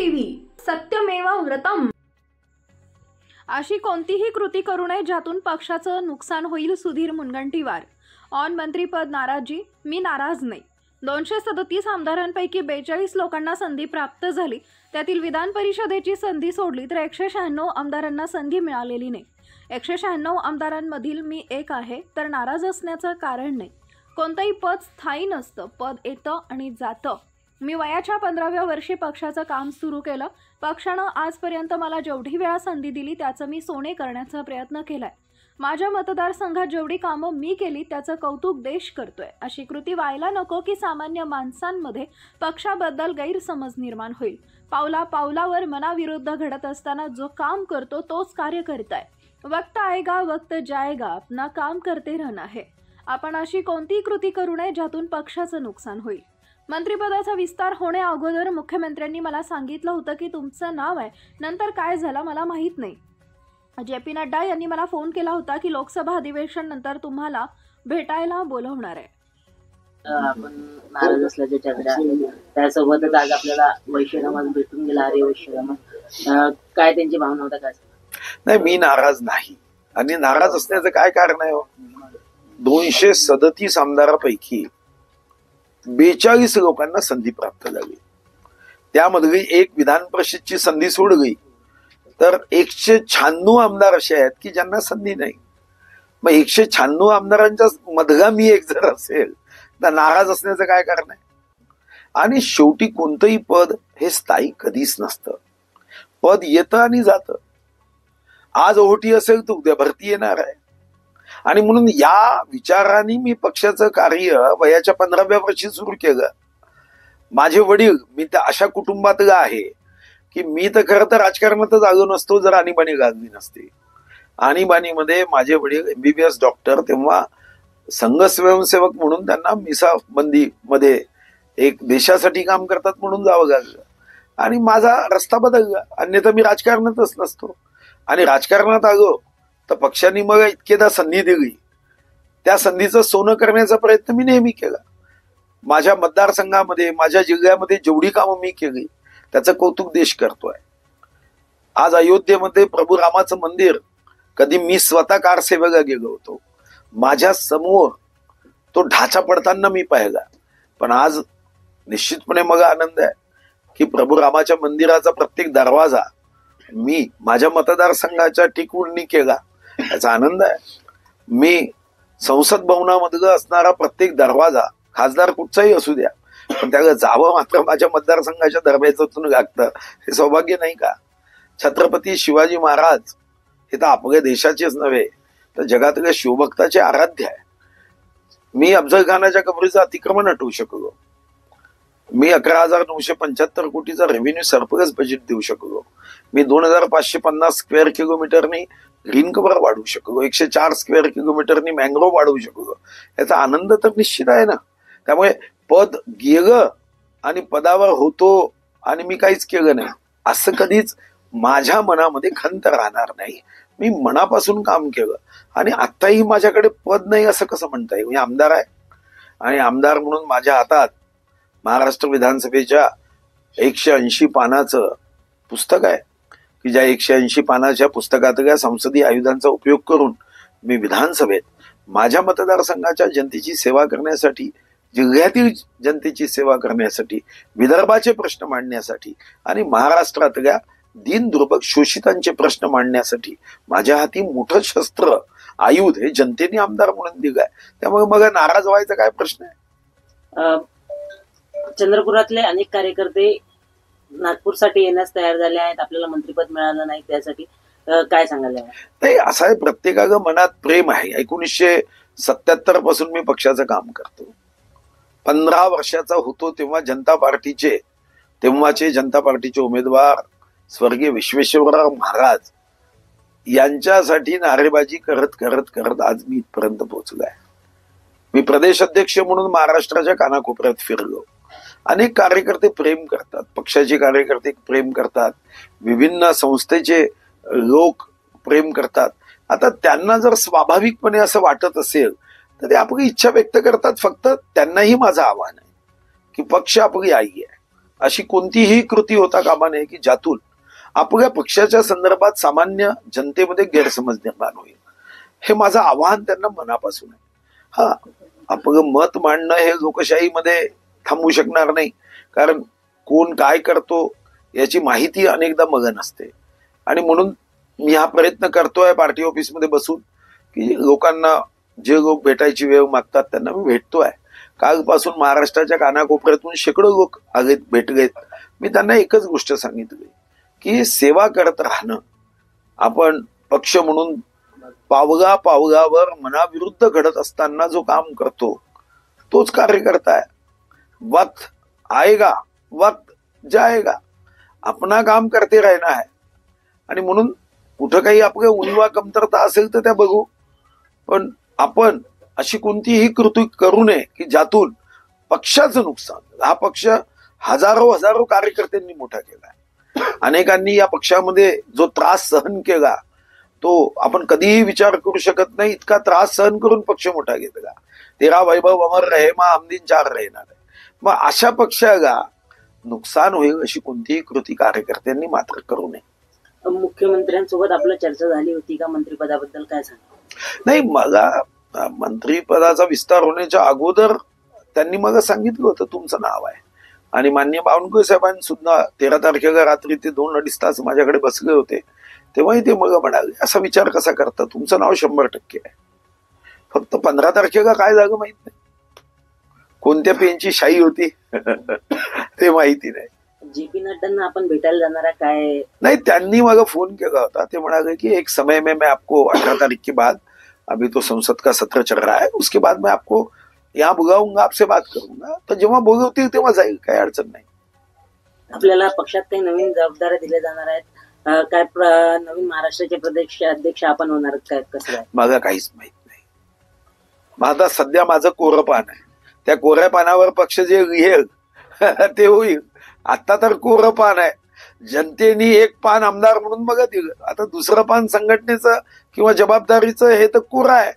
TV सत्यमेव व्रतम। अशी कोणतीही कृती करू नये ज्यातून पक्षाचं नुकसान होईल। सुधीर मुनगंटीवार। ऑन मंत्रीपद नाराजी, मी नाराज नाही। 237 आमदारांपैकी 42 लोकांना संधी प्राप्त झाली। त्यातील विधान परिषदेची संधी सोडली तर 196 आमदारांना संधी मिळालेली नाही। 196 आमदारांमधील मी एक आहे, तर नाराज असण्याचं कारण नाही। कोणतंही पद स्थायी नसतं, पद येतं आणि जातं। मी वयाच्या 15व्या वर्षी पक्षाचं काम सुरू केलं। पक्षानं आजपर्यंत मला जेवढी वेळा संधी दिली त्याचं मी सोने करण्याचा प्रयत्न केलाय। माझ्या मतदारसंघात जेवढी कामं मी केली त्याचं कौतुक देश करतोय। अशी कृती व्हायला नको की सामान्य माणसांमध्ये पक्षाबद्दल गैरसमज निर्माण होईल। पावला पावलावर मनाविरुद्ध घडत असताना जो काम करतो तोच कार्यकर्ता आहे। वक्त आएगा वक्त जाएगा, अपना काम करते रहना है। आपण अशी कोणती कृती करू नये ज्यातून पक्षाचं नुकसान होईल। मंत्रिपदाचा विस्तार होण्या अगोदर मुख्यमंत्र्यांनी मला सांगितलं होतं की तुमचं नाव आहे। नंतर काय झालं मला माहित नाही। JP नड्डा यांनी मला फोन केला होता की लोकसभा अधिवेशन नंतर तुम्हाला भेटायला बोलवणार आहे। आपण नाराज असल्याच्या चर्चा त्यासोबतच आज आपल्याला वैश्यरामाला भेटून गेला अरे वैश्यरामा, काय त्यांची भावना होता काय? नाही, मी नाराज नाही आणि नाराज असण्याचं काय कारण आहे? 237 आमदारापैकी 42 लोकांना संधी प्राप्त झाली। त्यामध्ये एक विधान परिषदची संधी सोडली तर 196 आमदार असे आहेत की ज्यांना संधी नाही। मग 196 आमदारांच्या मधला मी एक जर असेल तर नाराज असण्याचं काय कारण आहे? आणि शेवटी कोणतंही पद हे स्थायी कधीच नसतं। पद येतं आणि जातं। आज ओहोटी असेल तर उद्या भरती येणार आहे। आणि म्हणून या विचाराने मी पक्षाचं कार्य वयाच्या 15व्या वर्षी सुरू केलं। माझे वडील, मी त्या अशा कुटुंबातला आहे की मी तर खरं तर राजकारणातच आलो नसतो जर आणीबाणी लागली नसती। आणीबाणीमध्ये माझे वडील MBBS डॉक्टर, तेव्हा संघ स्वयंसेवक म्हणून त्यांना मिसा बंदी मध्ये एक देशासाठी काम करतात म्हणून जावं लागलं आणि माझा रस्ता बदलला। अन्यथा मी राजकारणातच नसतो। आणि राजकारणात आलो तर पक्षाने मग इतकेदा संधी दिली, त्या संधीचं सोनं करण्याचा प्रयत्न मी नेहमी केला। माझ्या मतदारसंघामध्ये, माझ्या जिल्ह्यामध्ये जेवढी कामं मी केली त्याचं कौतुक देश करतोय। आज अयोध्येमध्ये प्रभू रामाचं मंदिर कधी मी स्वतः कारसेवेला गेलो होतो, माझ्या समोर तो ढाचा पडताना मी पाहिला। पण आज निश्चितपणे मला आनंद आहे की प्रभू रामाच्या मंदिराचा प्रत्येक दरवाजा मी माझ्या मतदारसंघाच्या टिकवून केला, याचा आनंद आहे। मी संसद भवनामधला असणारा प्रत्येक दरवाजा, खासदार कुठचाही असू द्या, पण त्याला जावं मात्र माझ्या मतदारसंघाच्या दरवाजातून लागतं। हे सौभाग्य नाही का? छत्रपती शिवाजी महाराज हे तर आपल्या देशाचेच नव्हे तर जगातल्या शिवभक्ताचे आराध्य आहे। मी अफजल खानाच्या कबरीचं अतिक्रमण हटवू शकलो। मी 11,975 कोटीचा रेव्हेन्यू सरप्लस बजेट देऊ शकलो। मी 2,550 स्क्वेअर किलोमीटरनी ग्रीन कव्हर वाढवू शकलो। 104 स्क्वेअर किलोमीटरनी मँग्रोव्ह वाढवू शकलो। याचा आनंद तर निश्चित आहे ना। त्यामुळे पद गेलं आणि पदावर होतो आणि मी काहीच केलं नाही असं कधीच माझ्या मनामध्ये खंत राहणार नाही। मी मनापासून काम केलं आणि आत्ताही माझ्याकडे पद नाही असं कसं म्हणता येईल? मी आमदार आहे आणि आमदार म्हणून माझ्या हातात महाराष्ट्र विधानसभेच्या 180 पानाचं पुस्तक आहे की ज्या 180 पानाच्या पुस्तकातल्या संसदीय आयुधांचा उपयोग करून मी विधानसभेत माझ्या मतदारसंघाच्या जनतेची सेवा करण्यासाठी, जिल्ह्यातील जनतेची सेवा करण्यासाठी, विदर्भाचे प्रश्न मांडण्यासाठी आणि महाराष्ट्रातल्या दीन दुर्बल शोषितांचे प्रश्न मांडण्यासाठी माझ्या हाती मोठं शस्त्र आयुध हे जनतेने आमदार म्हणून दिलंय। त्यामुळे मग नाराज व्हायचा काय प्रश्न आहे? चंद्रपुरातले अनेक कार्यकर्ते नागपूरसाठी येण्यास तयार झाले आहेत। आपल्याला मंत्रिपद मिळालं नाही, त्यासाठी काय सांगायला? नाही, असं आहे, प्रत्येकाच्या मनात प्रेम आहे। 1977 पासून मी पक्षाचं काम करतो। 15 वर्षाचा होतो तेव्हा तेव्हाचे जनता पार्टीचे उमेदवार स्वर्गीय विश्वेश्वरराव महाराज यांच्यासाठी नारेबाजी करत करत करत आज मी इथपर्यंत पोहोचलोय। मी प्रदेश अध्यक्ष म्हणून महाराष्ट्राच्या कानाकोपऱ्यात फिरलो। अनेक कार्यकर्ते प्रेम करतात, पक्षाचे कार्यकर्ते प्रेम करतात, विभिन्न संस्थेचे लोक प्रेम करतात। आता त्यांना जर स्वाभाविकपणे असं वाटत असेल तर ते आपली इच्छा व्यक्त करतात। फक्त त्यांनाही माझं आव्हान आहे की पक्ष आपली आई आहे, अशी कोणतीही कृती होता कामा नये की ज्यातून आपल्या पक्षाच्या संदर्भात सामान्य जनतेमध्ये गैरसमज निर्माण होईल. हे माझं आवाहन त्यांना मनापासून आहे. हा, आपलं मत मांडणं हे लोकशाहीमध्ये थांबू शकणार नाही, कारण कोण काय करतो याची माहिती अनेकदा मगन असते. आणि म्हणून मी हा प्रयत्न करतोय पार्टी ऑफिसमध्ये बसून की लोकांना जे लोक भेटायची वेळ मागतात त्यांना मी भेटतोय. कालपासून महाराष्ट्राच्या कानाकोपऱ्यातून शेकडो लोक आलेत, भेटलेत. मी त्यांना एकच गोष्ट सांगितली की सेवा करत राहणं. आपण पक्ष म्हणून पावला पावलावर मनाविरुद्ध घडत असताना जो काम करतो तोच कार्यकर्ता आहे. वक्त आएगा वक्त जाएगा, अपना काम करते रहना है. आणि म्हणून कुठं काही आपल्या उणीवा कमतरता असेल तर त्या बघू, पण आपण अशी कोणतीही कृती करू नये की ज्यातून पक्षाचं नुकसान. हा पक्ष हजारो कार्यकर्त्यांनी मोठा केला. अनेकांनी या पक्षामध्ये जो त्रास सहन केला तो आपण कधीही विचार करू शकत नाही. इतका त्रास सहन करून पक्ष मोठा घेतला. तेरा वैभव अमर रहे मा हम दिन चार रहणार. मग अशा पक्षाला नुकसान होईल अशी कोणतीही कृती कार्यकर्त्यांनी मात्र करू नये. मुख्यमंत्र्यांसोबत आपलं चर्चा झाली होती का मंत्रिपदाबद्दल, काय सांगा? नाही, मला मंत्रिपदाचा विस्तार होण्याच्या अगोदर त्यांनी मला सांगितलं होतं तुमचं नाव आहे. आणि माननीय बावनकुळे साहेबांनी सुद्धा 13 तारखेला रात्री ते 2-2.5 तास माझ्याकडे बसले होते. तेव्हाही ते मग म्हणाले असा विचार कसा करता, तुमचं नाव 100% आहे. फक्त 15 तारखेला काय झालं माहित नाही, कोणत्या पेनची शाई होती ते माहिती नाही. JP नड्डांना आपण भेटायला जाणारा काय? नहीं, त्यांनी मला फोन केला होता. ते म्हणाले की एक समय में मैं आपको 18 तारीख के बाद, अभी तो संसद का सत्र चल रहा है, उसके बाद मैं आपको यहाँ बुलाऊंगा, आपसे बात करूंगा. तर जेव्हा बोलवतील तेव्हा जाईल, काही अडचण नाही. आपल्याला पक्षात काही नवीन जबाबदाऱ्या दिल्या जाणार आहेत काय? नवीन महाराष्ट्राचे प्रदेश अध्यक्ष आपण होणार काय? कसं आहे मला काहीच माहित नाही. माझा सध्या माझं कोरं पान आहे. त्या कोऱ्या पानावर पक्ष जे लिहेल ते होईल. आता तर कोरं पान आहे. जनतेने एक पान आमदार म्हणून बघा दिलं, आता दुसरं पान संघटनेचं किंवा जबाबदारीचं हे तर कोरं आहे.